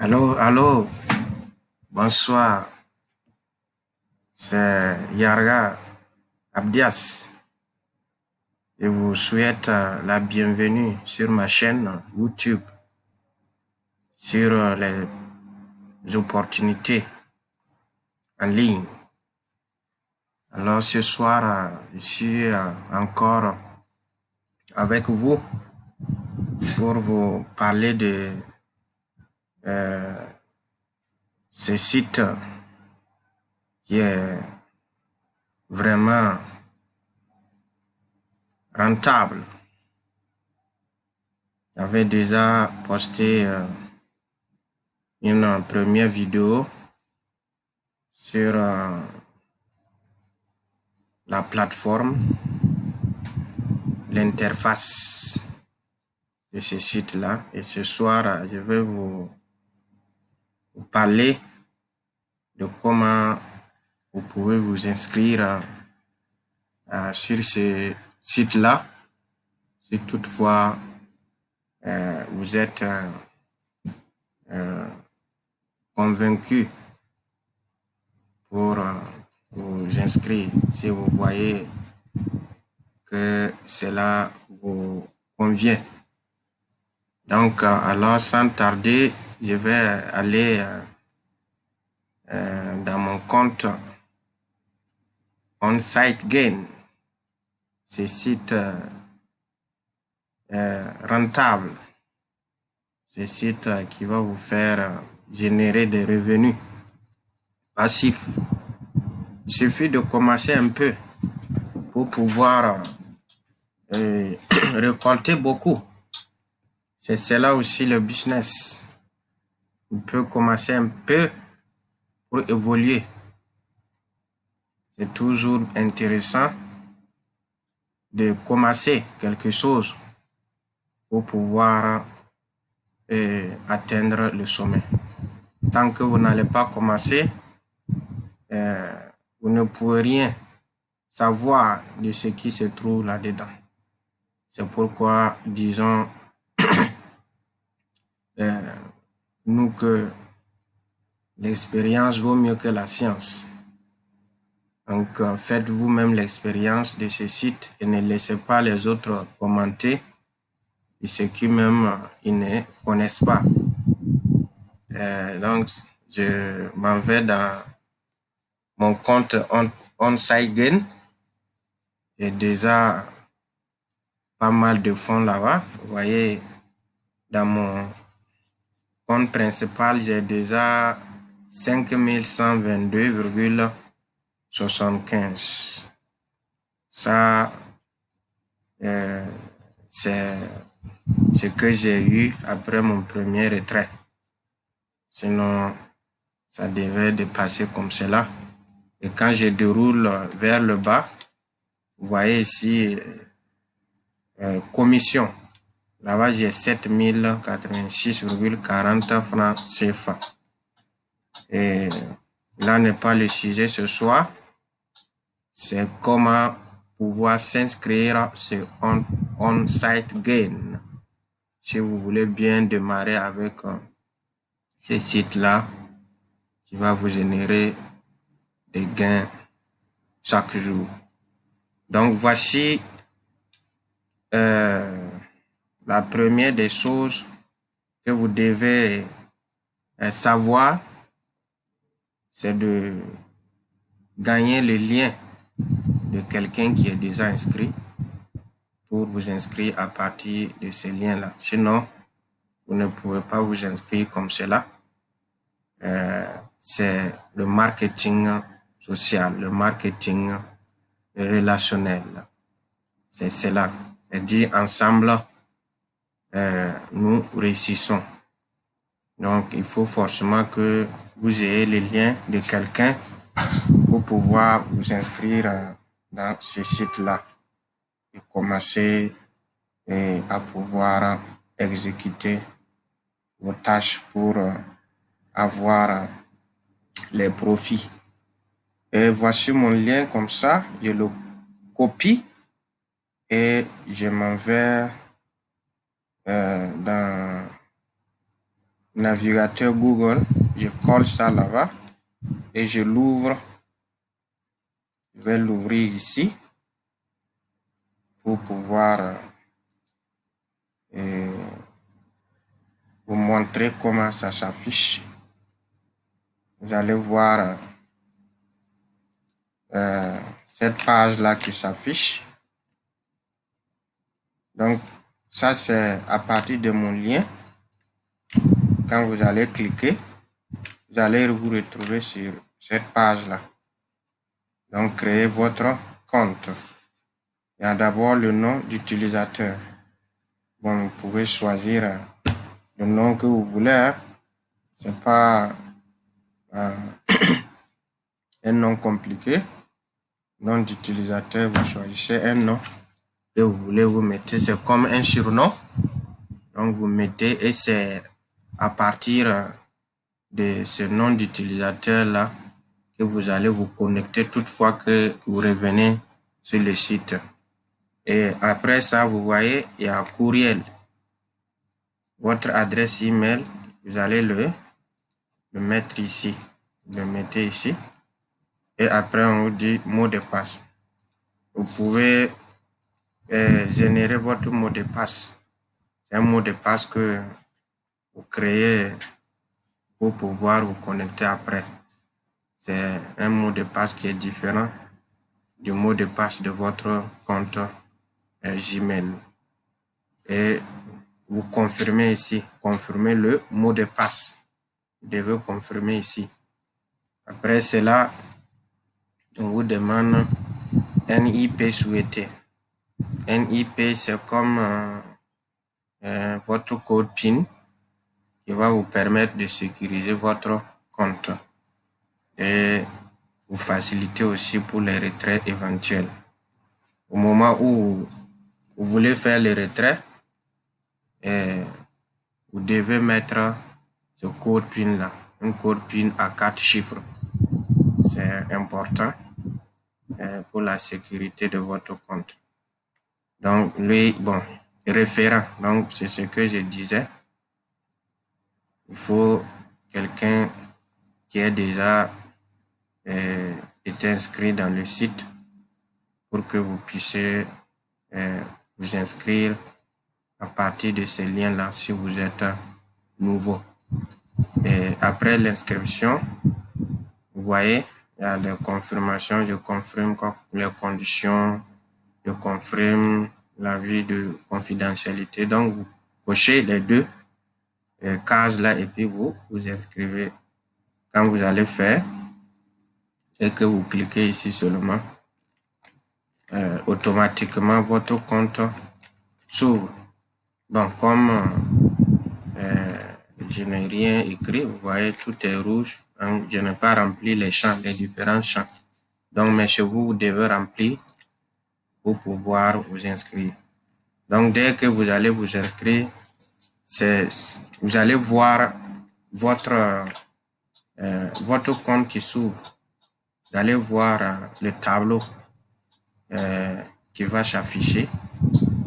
Allô, allô, bonsoir, c'est Yarga Abdias. Je vous souhaite la bienvenue sur ma chaîne YouTube, sur les opportunités en ligne. Alors ce soir, je suis encore avec vous pour vous parler de ce site qui est vraiment rentable. J'avais déjà posté une première vidéo sur la plateforme, l'interface de ce site-là. Et ce soir, je vais vous parler de comment vous pouvez vous inscrire sur ce site-là, si toutefois vous êtes convaincu pour vous inscrire, si vous voyez que cela vous convient. Donc, alors, sans tarder, je vais aller dans mon compte OnSiteGain. Ce site rentable. Ce site qui va vous faire générer des revenus passifs. Il suffit de commencer un peu pour pouvoir récolter beaucoup. C'est cela aussi le business. On peut commencer un peu pour évoluer. C'est toujours intéressant de commencer quelque chose pour pouvoir atteindre le sommet. Tant que vous n'allez pas commencer, vous ne pouvez rien savoir de ce qui se trouve là-dedans. C'est pourquoi, disons, nous que l'expérience vaut mieux que la science. Donc, faites vous-même l'expérience de ce site et ne laissez pas les autres commenter de ce qu'ils-mêmes ils ne connaissent pas. Donc, je m'en vais dans mon compte OnSiteGain. J'ai déjà pas mal de fonds là-bas. Vous voyez, dans mon compte principal, j'ai déjà 5122,75. Ça, c'est ce que j'ai eu après mon premier retrait. Sinon, ça devait dépasser comme cela. Et quand je déroule vers le bas, vous voyez ici, commission. Là-bas, j'ai 7086,40 francs CFA. Et là n'est pas le sujet ce soir. C'est comment pouvoir s'inscrire sur OnSiteGain. Si vous voulez bien démarrer avec ce site-là qui va vous générer des gains chaque jour. Donc, voici la première des choses que vous devez savoir, c'est de gagner le lien de quelqu'un qui est déjà inscrit pour vous inscrire à partir de ce lien-là. Sinon, vous ne pouvez pas vous inscrire comme cela. C'est le marketing social, le marketing relationnel. C'est cela. Et dire ensemble, nous réussissons. Donc, il faut forcément que vous ayez le lien de quelqu'un pour pouvoir vous inscrire dans ce site-là et commencer à pouvoir exécuter vos tâches pour avoir les profits. Et voici mon lien comme ça, je le copie et je m'en vais dans navigateur Google, je colle ça là-bas et je l'ouvre. Je vais l'ouvrir ici pour pouvoir vous montrer comment ça s'affiche. Vous allez voir cette page-là qui s'affiche. Donc, ça, c'est à partir de mon lien. Quand vous allez cliquer, vous allez vous retrouver sur cette page-là. Donc, créez votre compte. Il y a d'abord le nom d'utilisateur. Bon, vous pouvez choisir le nom que vous voulez. Hein. C'est pas un nom compliqué. Nom d'utilisateur, vous choisissez un nom que vous voulez, vous mettez. C'est comme un surnom. Donc, vous mettez et c'est à partir de ce nom d'utilisateur-là que vous allez vous connecter toutefois que vous revenez sur le site. Et après ça, vous voyez, il y a un courriel. Votre adresse email, vous allez le mettre ici. Vous le mettez ici. Et après, on vous dit mot de passe. Vous pouvez générer votre mot de passe. C'est un mot de passe que vous créez pour pouvoir vous connecter après. C'est un mot de passe qui est différent du mot de passe de votre compte Gmail. Et vous confirmez ici, confirmez le mot de passe. Vous devez confirmer ici. Après cela, on vous demande NIP souhaité. NIP, c'est comme votre code PIN qui va vous permettre de sécuriser votre compte et vous faciliter aussi pour les retraits éventuels. Au moment où vous voulez faire les retraits, vous devez mettre ce code PIN là, un code PIN à 4 chiffres. C'est important pour la sécurité de votre compte. Donc, référent, donc c'est ce que je disais. Il faut quelqu'un qui est déjà été inscrit dans le site pour que vous puissiez vous inscrire à partir de ces liens-là si vous êtes nouveau. Et après l'inscription, vous voyez, il y a des confirmations. Je confirme les conditions, je confirme l'avis de confidentialité. Donc, vous cochez les deux cases là et puis vous vous inscrivez. Quand vous allez faire et que vous cliquez ici seulement, automatiquement votre compte s'ouvre. Donc, comme je n'ai rien écrit, vous voyez, tout est rouge. Donc, je n'ai pas rempli les champs, les différents champs. Donc, mais chez vous, vous devez remplir pour pouvoir vous inscrire. Donc, dès que vous allez vous inscrire, vous allez voir votre compte qui s'ouvre. Vous allez voir le tableau qui va s'afficher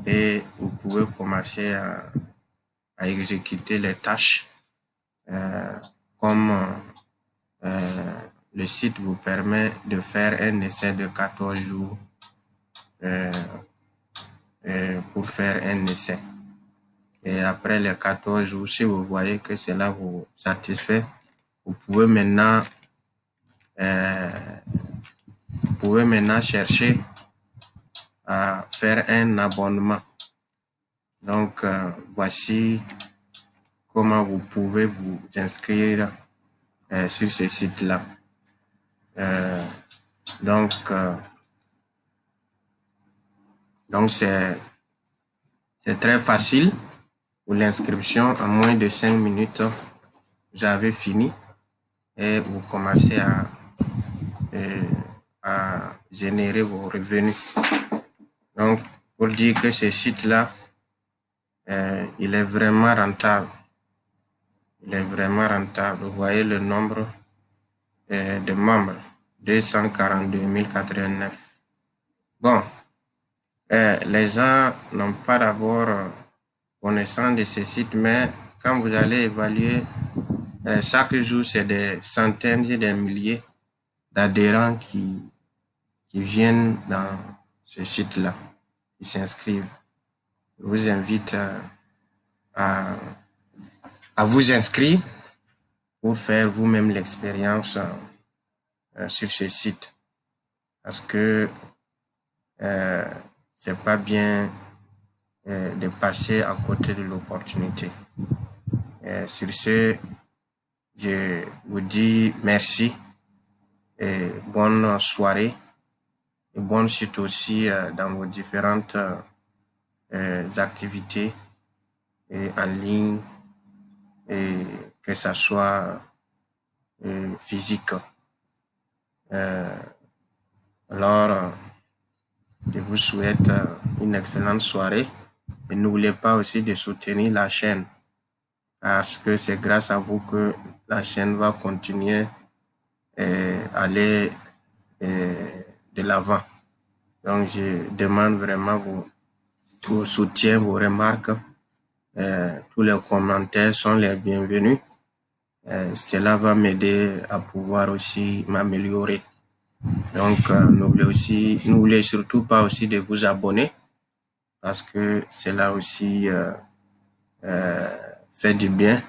et vous pouvez commencer à exécuter les tâches comme le site vous permet de faire un essai de 14 jours pour faire un essai. Et après les 14 jours, si vous voyez que cela vous satisfait, vous pouvez maintenant chercher à faire un abonnement. Donc, voici comment vous pouvez vous inscrire sur ce site-là. Donc, c'est très facile pour l'inscription. En moins de 5 minutes, vous avez fini et vous commencez à générer vos revenus. Donc, pour dire que ce site-là, il est vraiment rentable. Il est vraiment rentable. Vous voyez le nombre de membres, 242 089. Bon, les gens n'ont pas d'abord connaissance de ce site, mais quand vous allez évaluer, chaque jour, c'est des centaines et des milliers d'adhérents qui viennent dans ce site-là, qui s'inscrivent. Je vous invite à vous inscrire pour faire vous-même l'expérience sur ce site. Parce que c'est pas bien de passer à côté de l'opportunité. Sur ce, je vous dis merci et bonne soirée et bonne suite aussi dans vos différentes activités en ligne, et que ça soit physique. Alors, je vous souhaite une excellente soirée et n'oubliez pas aussi de soutenir la chaîne, parce que c'est grâce à vous que la chaîne va continuer à aller de l'avant. Donc, je demande vraiment vos soutiens, vos remarques. Tous les commentaires sont les bienvenus. Cela va m'aider à pouvoir aussi m'améliorer. Donc, n'oubliez surtout pas aussi de vous abonner, parce que cela aussi fait du bien.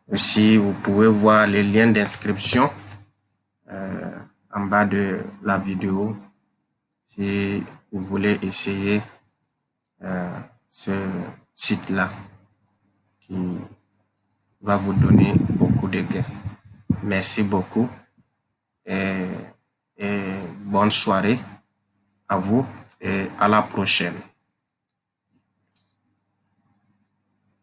Aussi, vous pouvez voir les liens d'inscription en bas de la vidéo si vous voulez essayer ce site-là qui va vous donner beaucoup de gains. Merci beaucoup et bonne soirée à vous et à la prochaine.